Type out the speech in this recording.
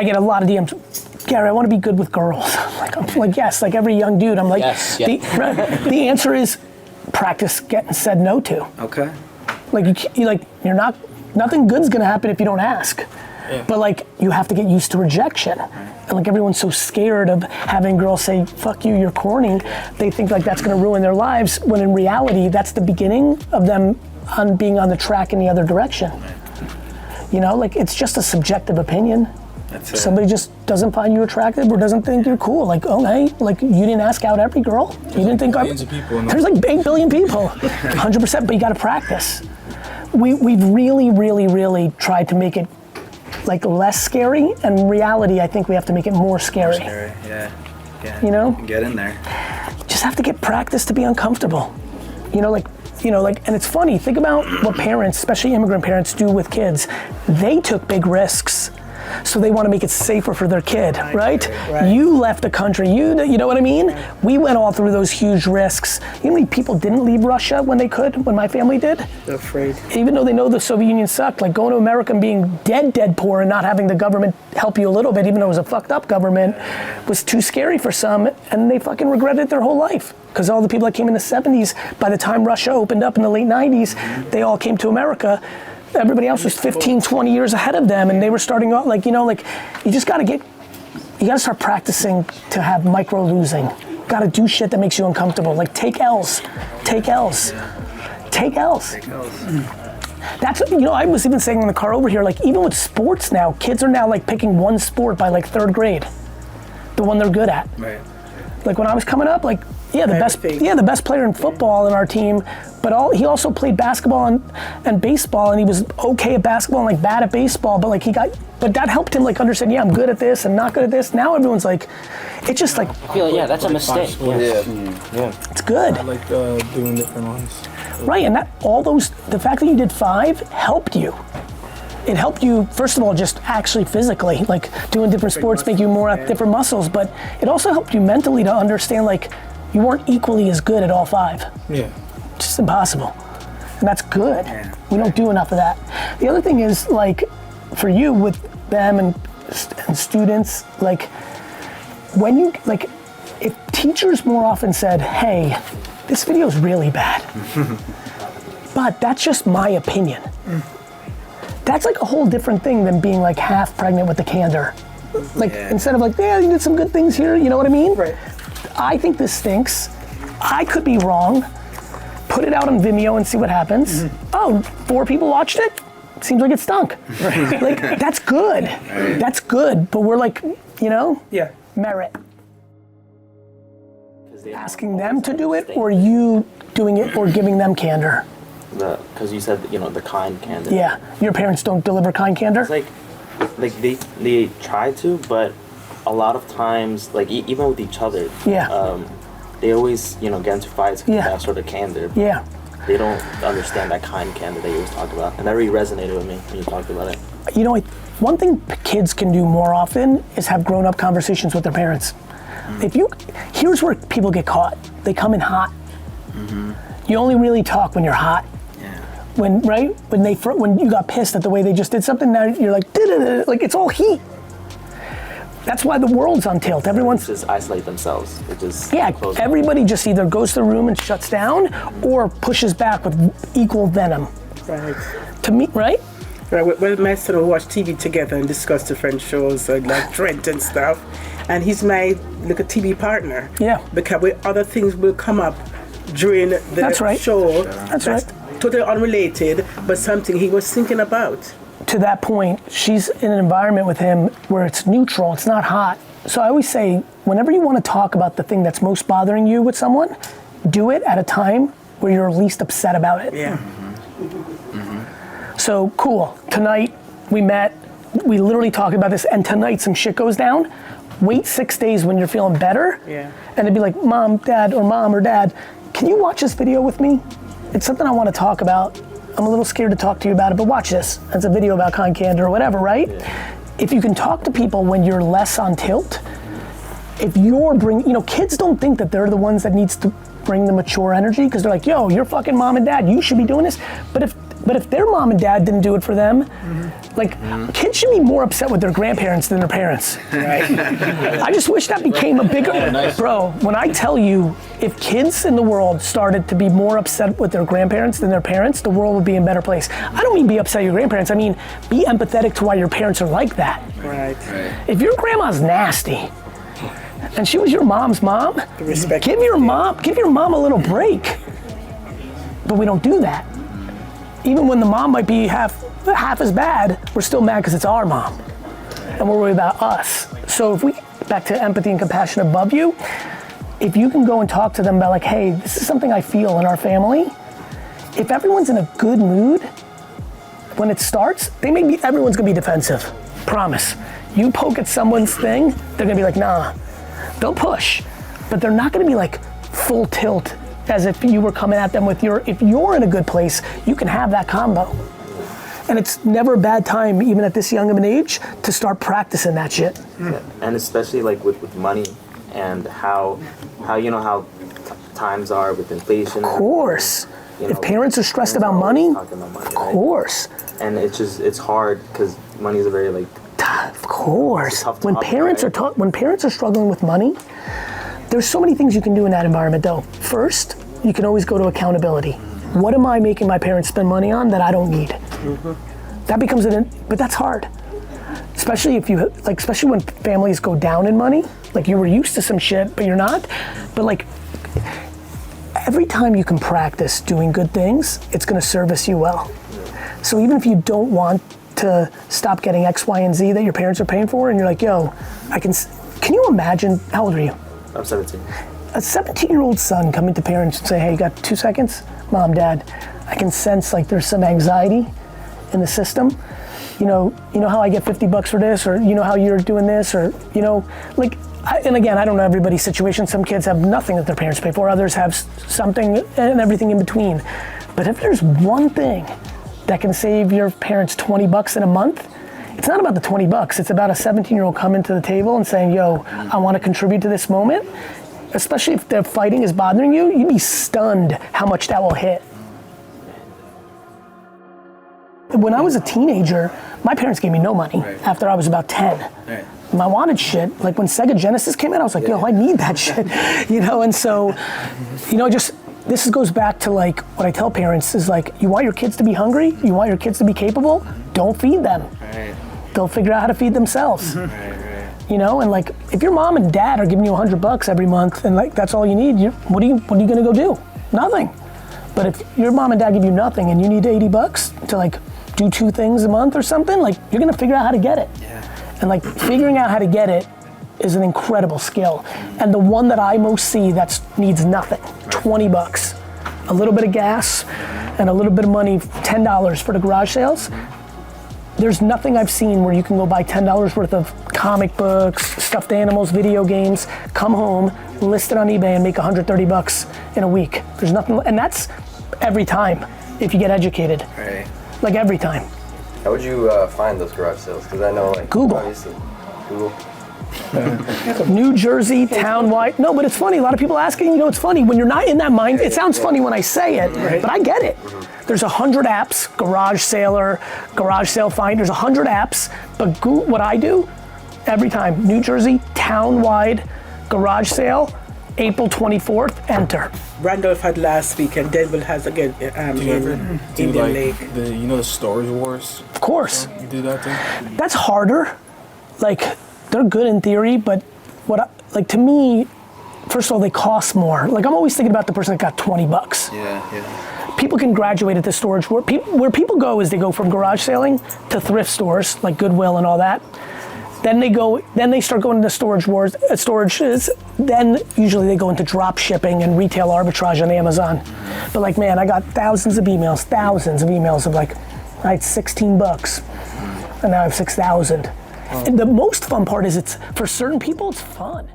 I get a lot of DMs. Gary, I want to be good with girls. I'm like, yes, like every young dude. I'm like, yes, yeah. the answer is practice getting said no to. Okay. Like you're not, nothing good's gonna happen if you don't ask. Yeah. But like, you have to get used to rejection. And like everyone's so scared of having girls say, fuck you, you're corny. They think like that's gonna ruin their lives, when in reality, that's the beginning of them being on the track in the other direction. You know, like it's just a subjective opinion. That's it. Somebody just doesn't find you attractive or doesn't think you're cool. Like, okay, like you didn't ask out every girl. You didn't think millions of people. There's like 8 billion people, 100%, but you gotta practice. We've really tried to make it like less scary, and in reality, I think we have to make it more scary. Yeah. You know? Get in there. You just have to get practice to be uncomfortable. You know, and it's funny, think about what parents, especially immigrant parents, do with kids. They took big risks, so they want to make it safer for their kid, right? You left the country, you know what I mean? We went all through those huge risks. You know how many people didn't leave Russia when they could, when my family did? They're afraid. Even though they know the Soviet Union sucked, like going to America and being dead poor and not having the government help you a little bit, even though it was a fucked up government, was too scary for some, and they fucking regretted their whole life. Because all the people that came in the 70s, by the time Russia opened up in the late 90s, they all came to America. Everybody else was 15, 20 years ahead of them, and they were starting out like, you know, like, you gotta start practicing to have micro losing. You gotta do shit that makes you uncomfortable. Like take L's. That's, you know, I was even saying in the car over here, like even with sports now, kids are now like picking one sport by like 3rd grade. The one they're good at. Right. Like when I was coming up, like, the best player in football in our team, but he also played basketball and baseball, and he was okay at basketball and like bad at baseball, but like but that helped him like understand, yeah, I'm good at this and not good at this. Now everyone's like, it's just like, I feel like, yeah, that's a mistake. Yeah. It's good. I like doing different ones. Right, and the fact that you did 5 helped you. It helped you, first of all, just actually physically, like doing different sports make you more at different muscles, but it also helped you mentally to understand like you weren't equally as good at all 5. Yeah. It's just impossible. And that's good. Yeah. We don't do enough of that. The other thing is like, for you with them and students, like when you, like if teachers more often said, hey, this video is really bad, but that's just my opinion. That's like a whole different thing than being like half pregnant with the candor. Like instead of like, yeah, you did some good things here, you know what I mean? Right. I think this stinks. I could be wrong. Put it out on Vimeo and see what happens. Oh, 4 people watched it? Seems like it stunk. Right. Like, that's good. That's good, but we're like, you know? Yeah. Merit. Asking them to do it, or you doing it, or giving them candor? Because you said, you know, the kind candor. Yeah, your parents don't deliver kind candor? It's like they try to, but a lot of times, like even with each other, they always, you know, get into fights with that sort of candor. Yeah. They don't understand that kind candor that you always talk about, and that really resonated with me when you talked about it. You know, one thing kids can do more often is have grown-up conversations with their parents. Here's where people get caught. They come in hot. You only really talk when you're hot. When you got pissed at the way they just did something, now you're like, like it's all heat. That's why the world's on tilt. Everyone's just isolate themselves. Everybody just either goes to the room and shuts down, or pushes back with equal venom. Right. To me, right? Right. Well, my son will watch TV together and discuss different shows like Trent and stuff, and he's my TV partner. Yeah. Because other things will come up during the show. That's right. Totally unrelated, but something he was thinking about. To that point, she's in an environment with him where it's neutral, it's not hot. So I always say, whenever you want to talk about the thing that's most bothering you with someone, do it at a time where you're least upset about it. Yeah. So cool, tonight we met, we literally talked about this, and tonight some shit goes down. Wait 6 days when you're feeling better, and it'd be like, mom, or dad, can you watch this video with me? It's something I want to talk about. I'm a little scared to talk to you about it, but watch this. It's a video about kind candor or whatever, right? If you can talk to people when you're less on tilt, if you're kids don't think that they're the ones that needs to bring the mature energy, because they're like, yo, you're fucking mom and dad, you should be doing this. But But if their mom and dad didn't do it for them, kids should be more upset with their grandparents than their parents. Right. I just wish that became a bigger, bro, when I tell you, if kids in the world started to be more upset with their grandparents than their parents, the world would be in a better place. I don't mean be upset at your grandparents, I mean be empathetic to why your parents are like that. Right. If your grandma's nasty, and she was your mom's mom, give your mom a little break. But we don't do that. Even when the mom might be half as bad, we're still mad because it's our mom. And we're worried about us. So if we, back to empathy and compassion above you, if you can go and talk to them about like, hey, this is something I feel in our family. If everyone's in a good mood, when it starts, everyone's gonna be defensive, promise. You poke at someone's thing, they're gonna be like, nah. They'll push, but they're not gonna be like full tilt as if you were coming at them with if you're in a good place, you can have that combo. And it's never a bad time, even at this young of an age, to start practicing that shit. Yeah. And especially like with money and how times are with inflation. Of course. If parents are stressed about money, of course. Right? And it's hard because money is a very like. Of course. When parents are struggling with money, there's so many things you can do in that environment though. First, you can always go to accountability. What am I making my parents spend money on that I don't need? That becomes but that's hard. Especially especially when families go down in money, like you were used to some shit, but you're not. But like, every time you can practice doing good things, it's gonna service you well. So even if you don't want to stop getting X, Y, and Z that your parents are paying for, and you're like, yo, can you imagine, how old are you? I'm 17. A 17-year-old son coming to parents and say, hey, you got 2 seconds? Mom, Dad, I can sense like there's some anxiety in the system. You know how I get $50 for this, or you know how you're doing this, or and again, I don't know everybody's situation. Some kids have nothing that their parents pay for, others have something and everything in between. But if there's one thing that can save your parents $20 in a month, it's not about the $20, it's about a 17-year-old coming to the table and saying, yo, I want to contribute to this moment. Especially if the fighting is bothering you, you'd be stunned how much that will hit. When I was a teenager, my parents gave me no money after I was about 10. Right. I wanted shit. Like when Sega Genesis came out, I was like, yo, I need that shit. And so, this goes back to like what I tell parents is like, you want your kids to be hungry? You want your kids to be capable? Don't feed them. Right. They'll figure out how to feed themselves. And like, if your mom and dad are giving you $100 every month and like that's all you need, what are you gonna go do? Nothing. But if your mom and dad give you nothing and you need $80 to like do 2 things a month or something, like you're gonna figure out how to get it. Yeah. And like figuring out how to get it is an incredible skill. And the one that I most see that needs nothing, $20, a little bit of gas and a little bit of money, $10 for the garage sales. There's nothing I've seen where you can go buy $10 worth of comic books, stuffed animals, video games, come home, list it on eBay and make $130 in a week. There's nothing, and that's every time if you get educated. Right. Like every time. How would you find those garage sales? Because I know like Google. Obviously, Google. New Jersey, town-wide. No, but it's funny. A lot of people asking, it's funny when you're not in that mind. It sounds funny when I say it, but I get it. There's 100 apps, Garage Sailor, Garage Sale Find. There's 100 apps, but what I do every time, New Jersey, town-wide, garage sale, April 24th, enter. Randolph had last week, and Denver has again in Indian Lake. The storage wars? Of course. You do that thing? That's harder. Like, they're good in theory, but to me, first of all, they cost more. Like, I'm always thinking about the person that got $20. Yeah. People can graduate at the storage where people go is they go from garage selling to thrift stores like Goodwill and all that. Then they start going into storages. Then usually they go into drop shipping and retail arbitrage on Amazon. But like, man, I got thousands of emails of like, I had $16 and now I have 6,000. And the most fun part is for certain people, it's fun.